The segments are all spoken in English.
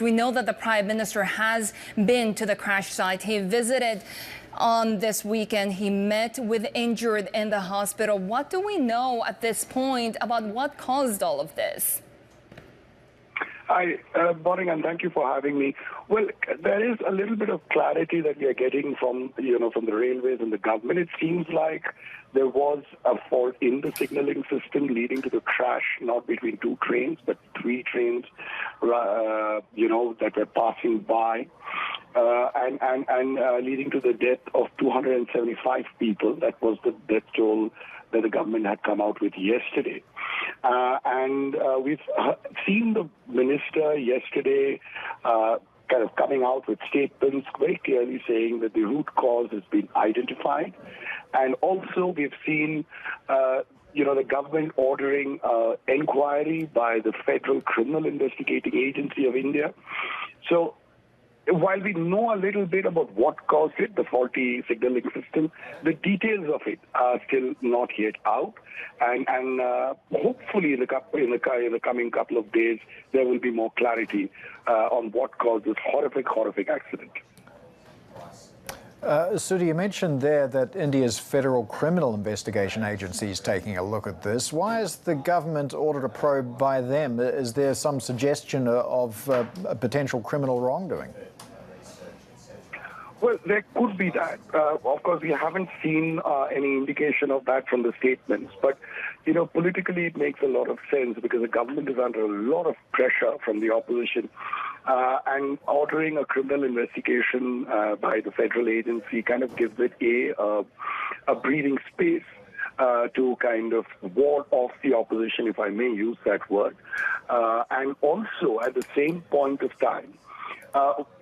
We know that the Prime Minister has been to the crash site. He visited on this weekend. He met with injured in the hospital. What do we know at this point about what caused all of this? Hi, morning, and thank you for having me. Well, there is a little bit of clarity that we are getting from the railways and the government. It seems like there was a fault in the signaling system leading to the crash, not between two trains, but three trains, that were passing by, and leading to the death of 275 people. That was the death toll that the government had come out with yesterday. We've seen the minister yesterday kind of coming out with statements very clearly saying that the root cause has been identified. And also we've seen, the government ordering inquiry by the Federal Criminal Investigating Agency of India. So while we know a little bit about what caused it, the faulty signaling system, the details of it are still not yet out. And hopefully in the coming couple of days, there will be more clarity on what caused this horrific accident. Sudhi, you mentioned there that India's Federal Criminal Investigation Agency is taking a look at this. Why has the government ordered a probe by them? Is there some suggestion of potential criminal wrongdoing? Well, there could be that. Of course, we haven't seen any indication of that from the statements. But, politically it makes a lot of sense because the government is under a lot of pressure from the opposition. And ordering a criminal investigation by the federal agency kind of gives it a breathing space to kind of ward off the opposition, if I may use that word. And also, at the same point of time,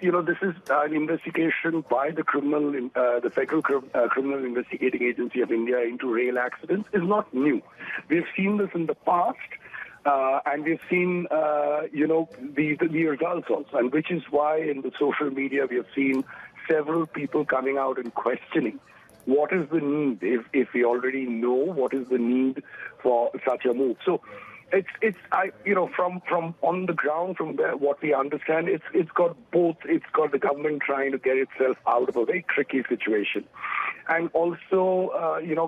this is an investigation by the Federal Criminal Investigating Agency of India into rail accidents is not new. We've seen this in the past, and we've seen, the results also, and which is why in the social media we have seen several people coming out and questioning what is the need, if we already know what is the need for such a move. So from on the ground, from what we understand, it's got both. It's got the government trying to get itself out of a very tricky situation, and also,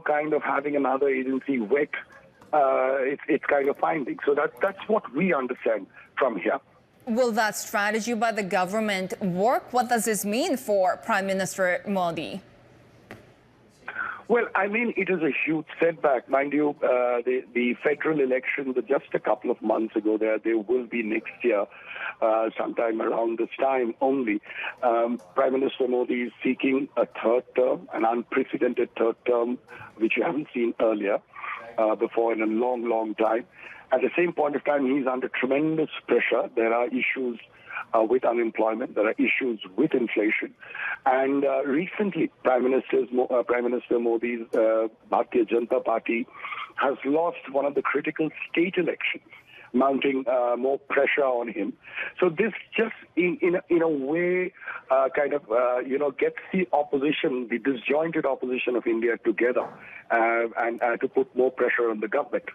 kind of having another agency wet its kind of findings. So that's what we understand from here. Will that strategy by the government work? What does this mean for Prime Minister Modi? Well, I mean, it is a huge setback. Mind you, the federal elections were just a couple of months ago. There will be next year, sometime around this time only. Prime Minister Modi is seeking a third term, an unprecedented third term, which you haven't seen earlier before in a long time. At the same point of time, he's under tremendous pressure. There are issues with unemployment. There are issues with inflation. And recently, Prime Minister Modi's Bharatiya Janata Party has lost one of the critical state elections, mounting more pressure on him. So this just, in a way, gets the opposition, the disjointed opposition of India together, and to put more pressure on the government.